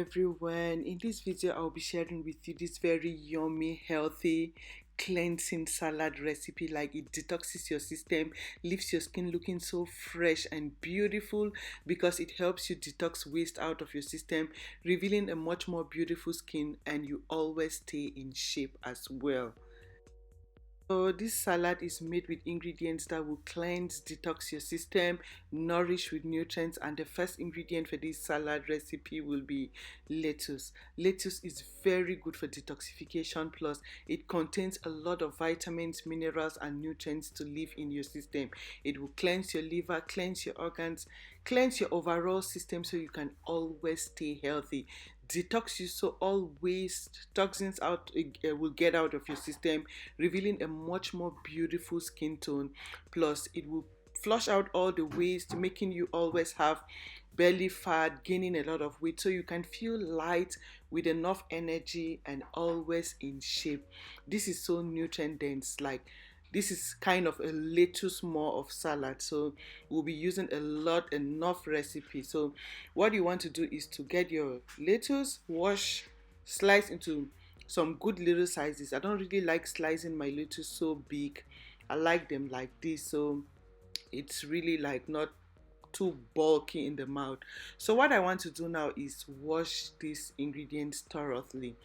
everyone. In this video I'll be sharing with you this very yummy, healthy, cleansing salad recipe. Like, it detoxes your system, leaves your skin looking so fresh and beautiful because it helps you detox waste out of your system, revealing a much more beautiful skin, and you always stay in shape as well. So this salad is made with ingredients that will cleanse, detox your system, nourish with nutrients, and the first ingredient for this salad recipe will be lettuce. Lettuce is very good for detoxification, plus it contains a lot of vitamins, minerals, and nutrients to live in your system. It will cleanse your liver, cleanse your organs, cleanse your overall system so you can always stay healthy. Detox you so all waste toxins out will get out of your system, revealing a much more beautiful skin tone. Plus it will flush out all the waste, making you always have belly fat, gaining a lot of weight, so you can feel light with enough energy and always in shape. This is so nutrient dense. Like, this is kind of a lettuce more of salad, so we'll be using enough recipe. So what you want to do is to get your lettuce, wash, slice into some good little sizes. I don't really like slicing my lettuce so big. I like them like this, so it's really like not too bulky in the mouth. So what I want to do now is wash these ingredients thoroughly.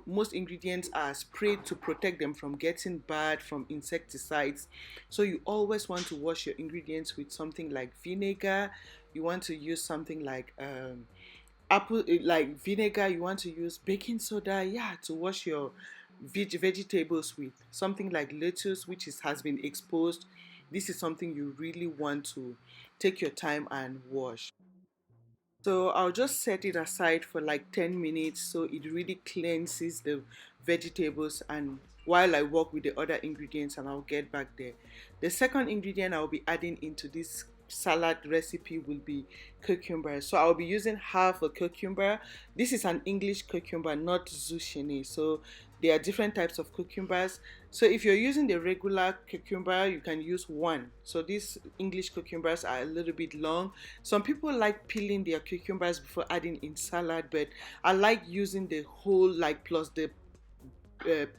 Most ingredients are sprayed to protect them from getting bad from insecticides, so you always want to wash your ingredients with something like vinegar. You want to use something like apple like vinegar. You want to use baking soda, yeah, to wash your vegetables with. Something like lettuce, which has been exposed, this is something you really want to take your time and wash. So I'll just set it aside for like 10 minutes so it really cleanses the vegetables, and while I work with the other ingredients, and I'll get back there. The second ingredient I'll be adding into this salad recipe will be cucumber. So I'll be using half a cucumber. This is an English cucumber, not zucchini. So there are different types of cucumbers. So if you're using the regular cucumber, you can use one. So these English cucumbers are a little bit long. Some people like peeling their cucumbers before adding in salad, but I like using the whole, like, plus the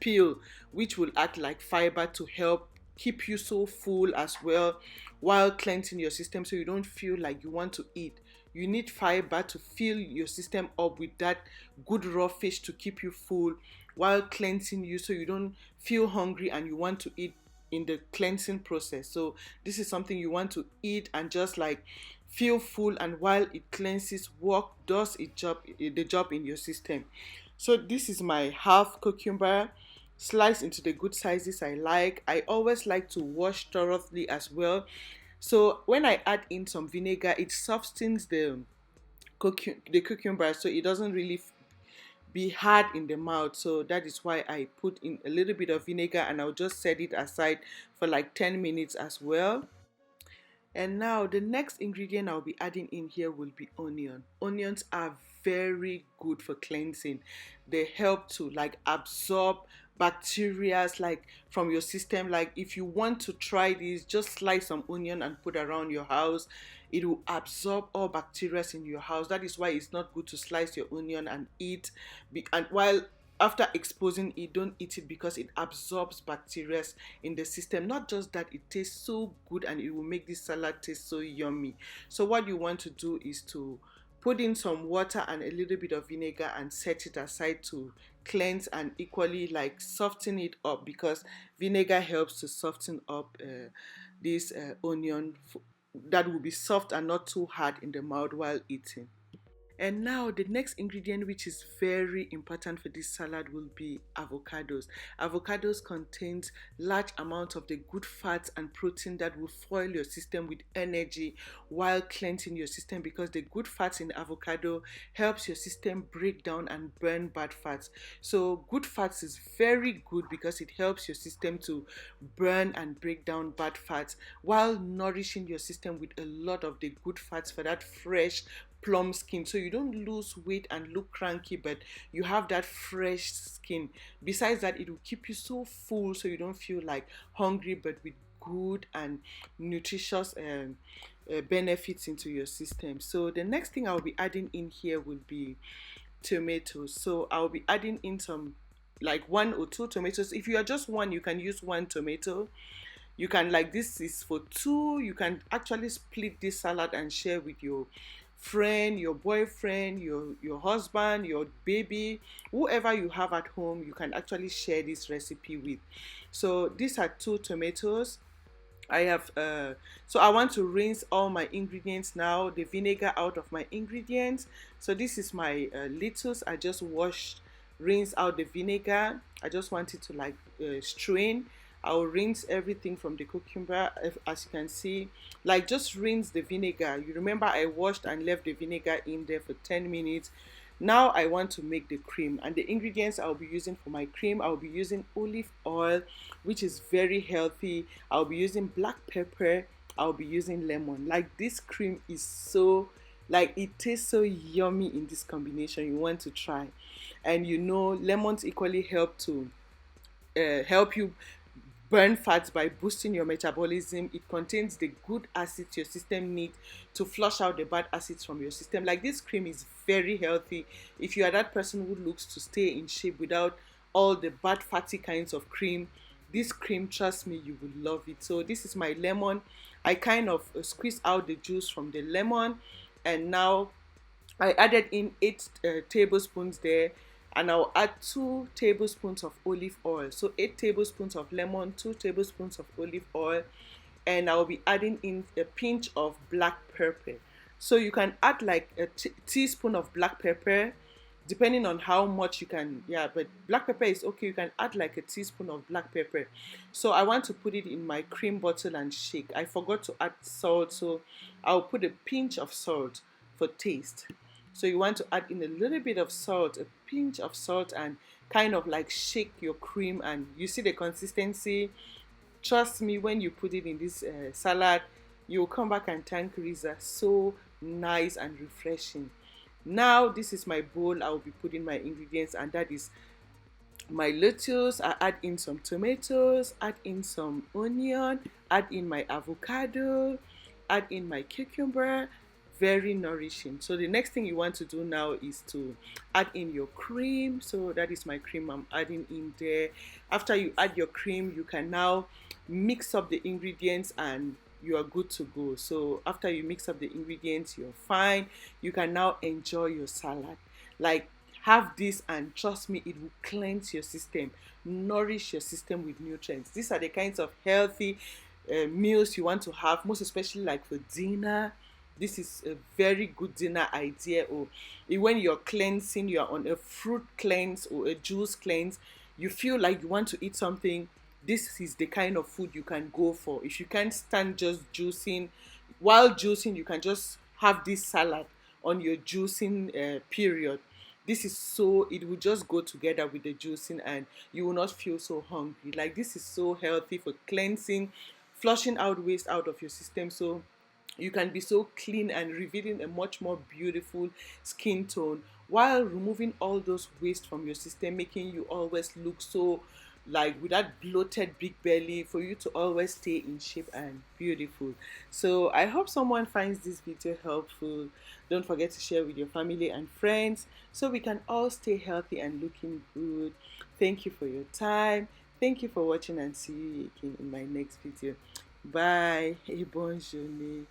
peel, which will act like fiber to help keep you so full as well, while cleansing your system so you don't feel like you want to eat. You need fiber to fill your system up with that good raw fish to keep you full while cleansing you, so you don't feel hungry and you want to eat in the cleansing process. So this is something you want to eat and just like feel full, and while it cleanses, work does the job in your system. So this is my half cucumber, sliced into the good sizes I like. I always like to wash thoroughly as well. So when I add in some vinegar, it softens the cucumber, so it doesn't really be hard in the mouth. So that is why I put in a little bit of vinegar, and I'll just set it aside for like 10 minutes as well. And now the next ingredient I'll be adding in here will be onion. Onions are very good for cleansing. They help to like absorb bacteria like from your system. Like, if you want to try this, just slice some onion and put around your house. It will absorb all bacteria in your house. That is why it's not good to slice your onion and eat. And while after exposing it, don't eat it because it absorbs bacteria in the system. Not just that, it tastes so good and it will make this salad taste so yummy. So what you want to do is to put in some water and a little bit of vinegar and set it aside to cleanse and equally like soften it up, because vinegar helps to soften up this onion, that will be soft and not too hard in the mouth while eating. And now the next ingredient, which is very important for this salad, will be avocados. Avocados contains large amounts of the good fats and protein that will fuel your system with energy while cleansing your system, because the good fats in avocado helps your system break down and burn bad fats. So good fats is very good because it helps your system to burn and break down bad fats while nourishing your system with a lot of the good fats for that fresh plump skin, so you don't lose weight and look cranky, but you have that fresh skin. Besides that, it will keep you so full so you don't feel like hungry, but with good and nutritious benefits into your system. So the next thing I'll be adding in here will be tomatoes. So I'll be adding in some, like 1 or 2 tomatoes. If you are just one, you can use 1 tomato. You can, like, this is for two, you can actually split this salad and share with your friend, your boyfriend, your husband, your baby, whoever you have at home. You can actually share this recipe with. So these are 2 tomatoes. I have so I want to rinse all my ingredients now, the vinegar out of my ingredients. So this is my lettuce. I just washed, rinse out the vinegar. I just want it to, like, strain. I'll rinse everything from the cucumber, as you can see, like, just rinse the vinegar. You remember I washed and left the vinegar in there for 10 minutes. Now I want to make the cream, and the ingredients I'll be using for my cream, I'll be using olive oil, which is very healthy. I'll be using black pepper. I'll be using lemon. Like, this cream is so, like, it tastes so yummy in this combination. You want to try. And lemons equally help you burn fats by boosting your metabolism. It contains the good acids your system needs to flush out the bad acids from your system. Like, this cream is very healthy. If you are that person who looks to stay in shape without all the bad fatty kinds of cream, this cream, trust me, you will love it. So this is my lemon. I kind of squeeze out the juice from the lemon, and now I added in 8 tablespoons there, and I'll add 2 tablespoons of olive oil. So 8 tablespoons of lemon, 2 tablespoons of olive oil, and I'll be adding in a pinch of black pepper. So you can add like a teaspoon of black pepper, depending on how much you can. Yeah, but black pepper is okay. You can add like a teaspoon of black pepper. So I want to put it in my cream bottle and shake. I forgot to add salt, so I'll put a pinch of salt for taste. So you want to add in a little bit of salt, a pinch of salt, and kind of like shake your cream, and you see the consistency. Trust me, when you put it in this salad, you'll come back and thank Riza. So nice and refreshing. Now this is my bowl. I'll be putting my ingredients, and that is my lettuce. I add in some tomatoes, add in some onion, add in my avocado, add in my cucumber. Very nourishing. So the next thing you want to do now is to add in your cream. So that is my cream I'm adding in there. After you add your cream, you can now mix up the ingredients, and you are good to go. So after you mix up the ingredients, you're fine. You can now enjoy your salad. Like, have this, and trust me, it will cleanse your system, nourish your system with nutrients. These are the kinds of healthy meals you want to have, most especially like for dinner. This is a very good dinner idea. Or when you're cleansing, you're on a fruit cleanse or a juice cleanse, you feel like you want to eat something, this is the kind of food you can go for. If you can't stand just juicing, while juicing, you can just have this salad on your juicing period. This is so, it will just go together with the juicing, and you will not feel so hungry. Like, this is so healthy for cleansing, flushing out waste out of your system. So you can be so clean and revealing a much more beautiful skin tone, while removing all those waste from your system, making you always look so, like, with that bloated big belly, for you to always stay in shape and beautiful. So I hope someone finds this video helpful. Don't forget to share with your family and friends, so we can all stay healthy and looking good. Thank you for your time. Thank you for watching, and see you again in my next video. Bye. Et bonne journée.